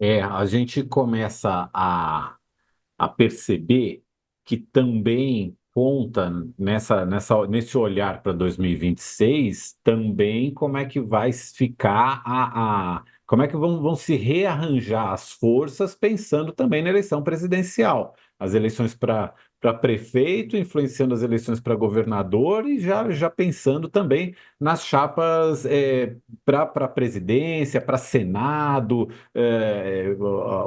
A gente começa a perceber que também conta nesse olhar para 2026, também como é que vai ficar como é que vão se rearranjar as forças pensando também na eleição presidencial. As eleições para prefeito, influenciando as eleições para governador e já pensando também nas chapas para presidência, para Senado,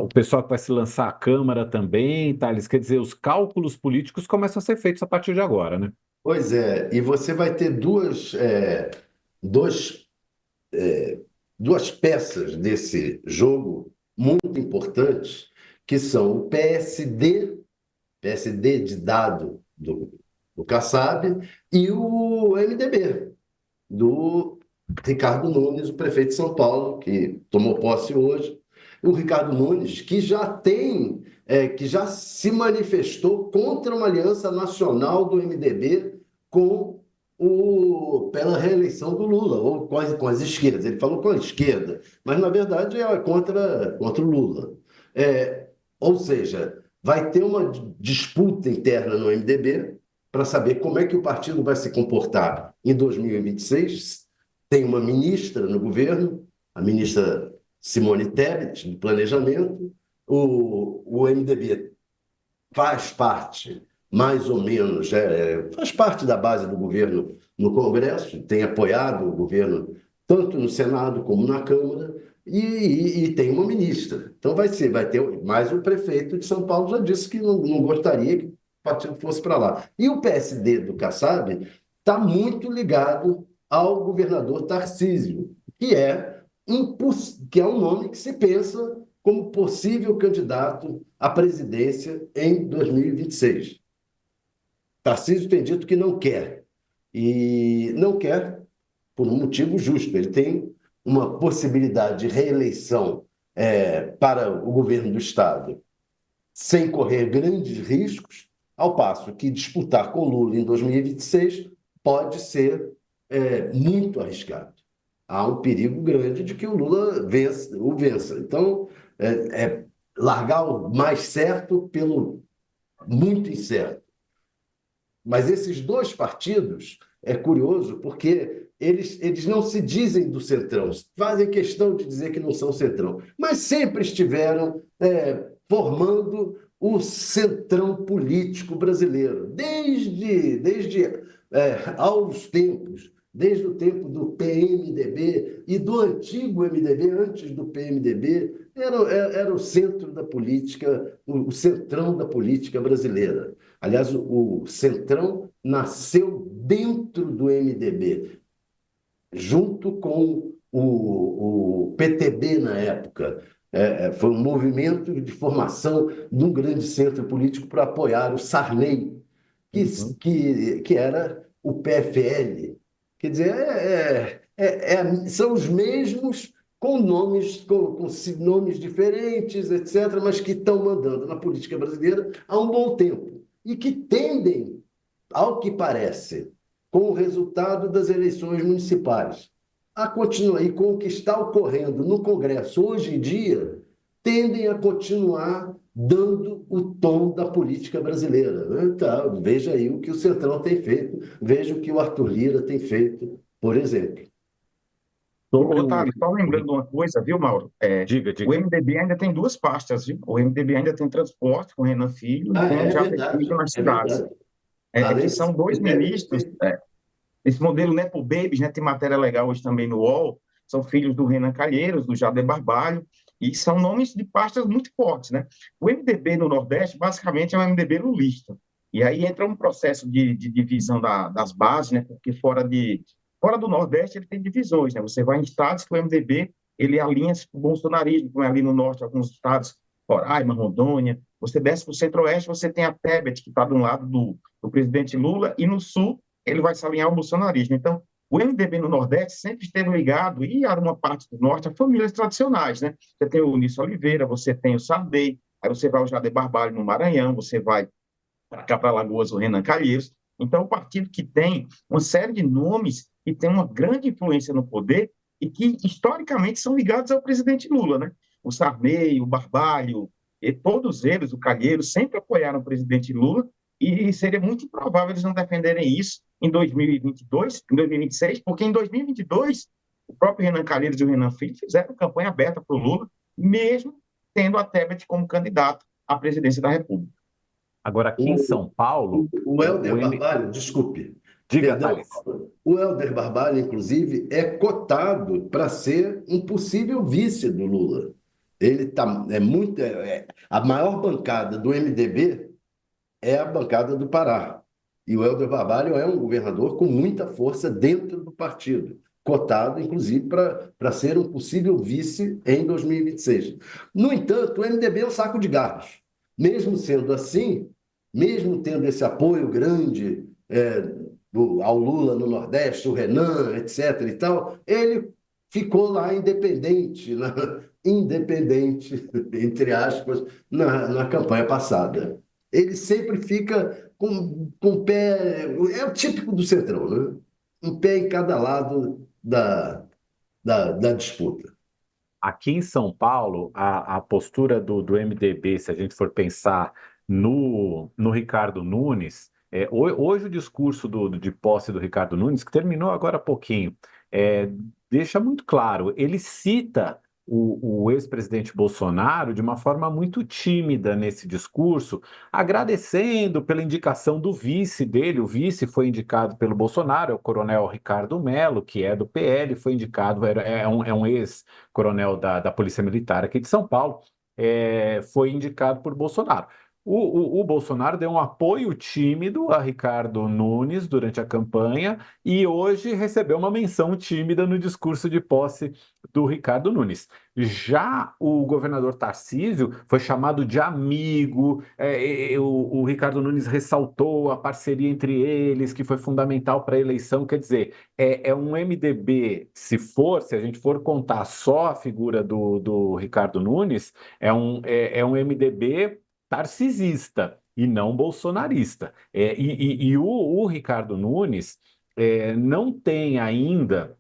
o pessoal que vai se lançar à Câmara também, Thales, quer dizer, os cálculos políticos começam a ser feitos a partir de agora, né? Pois é, e você vai ter dois, duas peças desse jogo muito importantes, que são o PSD de dado do Kassab, e o MDB, do Ricardo Nunes, o prefeito de São Paulo, que tomou posse hoje. O Ricardo Nunes, que já se manifestou contra uma aliança nacional do MDB pela reeleição do Lula, ou com as esquerdas. Ele falou com a esquerda, mas na verdade é contra o Lula. É, ou seja, vai ter uma disputa interna no MDB para saber como é que o partido vai se comportar em 2026. Tem uma ministra no governo, a ministra Simone Tebet, do Planejamento. O MDB faz parte, mais ou menos, faz parte da base do governo no Congresso, tem apoiado o governo tanto no Senado como na Câmara, e tem uma ministra. Então vai ter, mas o prefeito de São Paulo já disse que não gostaria que o partido fosse para lá. E o PSD do Kassab está muito ligado ao governador Tarcísio, que é um nome que se pensa como possível candidato à presidência em 2026. Tarcísio tem dito que não quer, e não quer por um motivo justo. Ele tem uma possibilidade de reeleição para o governo do Estado sem correr grandes riscos, ao passo que disputar com Lula em 2026 pode ser muito arriscado. Há um perigo grande de que o Lula o vença. Então, é largar o mais certo pelo muito incerto. Mas esses dois partidos, é curioso, porque eles não se dizem do Centrão, fazem questão de dizer que não são Centrão, mas sempre estiveram formando o centrão político brasileiro, desde aos tempos, desde o tempo do PMDB e do antigo MDB, antes do PMDB, era o centro da política, o centrão da política brasileira. Aliás, o Centrão nasceu dentro do MDB, junto com o PTB na época. Foi um movimento de formação de um grande centro político para apoiar o Sarney, que, Uhum. que era o PFL. Quer dizer, são os mesmos com nomes diferentes, etc., mas que estão mandando na política brasileira há um bom tempo e que tendem, ao que parece, com o resultado das eleições municipais, a continuar, e com o que está ocorrendo no Congresso hoje em dia, tendem a continuar dando o tom da política brasileira. Então, veja aí o que o Centrão tem feito, veja o que o Arthur Lira tem feito, por exemplo. Sobre Ô, Thales, só lembrando uma coisa, viu, Mauro? Diga, O diga. MDB ainda tem duas pastas, viu? O MDB ainda tem transporte com Renan Filho e Ah, tem o é já verdade, pesquisa nas é cidades. verdade. Que Além são dois do ministros, PSDB. esse modelo Nepo Babies, né? Tem matéria legal hoje também no UOL, são filhos do Renan Calheiros, do Jader Barbalho, e são nomes de pastas muito fortes, né? O MDB no Nordeste, basicamente, é um MDB lulista. E aí entra um processo de divisão das bases, né? Porque fora do Nordeste ele tem divisões, né? Você vai em estados que o MDB ele alinha-se com o bolsonarismo, como é ali no Norte, alguns estados, Roraima, Rondônia. Você desce para o Centro-Oeste, você tem a Tebet, que está do lado do presidente Lula, e no Sul ele vai se alinhar ao bolsonarismo. Então, o MDB no Nordeste sempre esteve ligado, e a uma parte do Norte, a famílias tradicionais, né? Você tem o Unísio Oliveira, você tem o Sardei, aí você vai ao Jader Barbalho no Maranhão, você vai para cá, para Alagoas, o Renan Calheiros. Então, é um partido que tem uma série de nomes que tem uma grande influência no poder e que, historicamente, são ligados ao presidente Lula, né? o Sarney, o Barbalho, e todos eles, o Calheiros, sempre apoiaram o presidente Lula, e seria muito improvável eles não defenderem isso em 2022, em 2026, porque em 2022 o próprio Renan Calheiros e o Renan Filho fizeram campanha aberta para o Lula, mesmo tendo a Tebet como candidato à presidência da República. Agora, aqui em O, São Paulo, o Helder Barbalho, desculpe, Diga, perdão, Thales. o Helder Barbalho, inclusive, é cotado para ser um possível vice do Lula. Ele tá, é muito, a maior bancada do MDB é a bancada do Pará. E o Helder Barbalho é um governador com muita força dentro do partido, cotado, inclusive, para ser um possível vice em 2026. No entanto, o MDB é um saco de garras. Mesmo sendo assim, mesmo tendo esse apoio grande ao Lula no Nordeste, o Renan, etc. e tal, ele ficou lá independente, independente, entre aspas, na campanha passada. Ele sempre fica com o pé. É o típico do Centrão, né? Um pé em cada lado da disputa. Aqui em São Paulo, a postura do MDB, se a gente for pensar no Ricardo Nunes, hoje o discurso de posse do Ricardo Nunes, que terminou agora há pouquinho, é, deixa muito claro, ele cita o ex-presidente Bolsonaro de uma forma muito tímida nesse discurso, agradecendo pela indicação do vice dele. O vice foi indicado pelo Bolsonaro, é o coronel Ricardo Mello, que é do PL, foi indicado, é um ex-coronel da Polícia Militar aqui de São Paulo, foi indicado por Bolsonaro. O Bolsonaro deu um apoio tímido a Ricardo Nunes durante a campanha e hoje recebeu uma menção tímida no discurso de posse do Ricardo Nunes. Já o governador Tarcísio foi chamado de amigo, o Ricardo Nunes ressaltou a parceria entre eles, que foi fundamental para a eleição. Quer dizer, é um MDB, se a gente for contar só a figura do Ricardo Nunes, é um MDB tarcisista e não bolsonarista. O Ricardo Nunes não tem ainda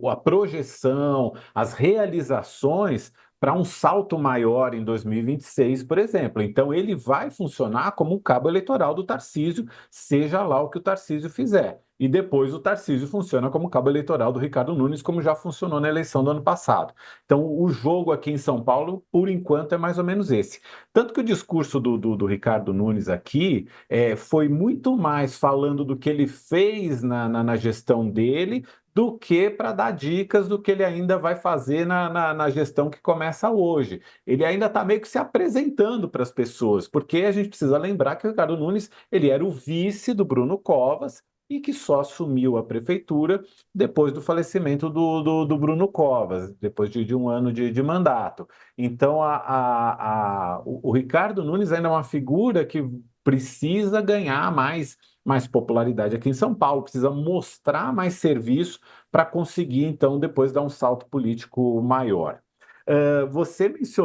a projeção, as realizações para um salto maior em 2026, por exemplo. Então, ele vai funcionar como um cabo eleitoral do Tarcísio, seja lá o que o Tarcísio fizer. E depois o Tarcísio funciona como cabo eleitoral do Ricardo Nunes, como já funcionou na eleição do ano passado. Então, o jogo aqui em São Paulo, por enquanto, é mais ou menos esse. Tanto que o discurso do Ricardo Nunes aqui foi muito mais falando do que ele fez na gestão dele do que para dar dicas do que ele ainda vai fazer na gestão que começa hoje. Ele ainda está meio que se apresentando para as pessoas, porque a gente precisa lembrar que o Ricardo Nunes ele era o vice do Bruno Covas e que só assumiu a prefeitura depois do falecimento do Bruno Covas, depois de um ano de mandato. Então, o Ricardo Nunes ainda é uma figura que precisa ganhar mais popularidade aqui em São Paulo, precisa mostrar mais serviço para conseguir, então, depois dar um salto político maior. Você mencionou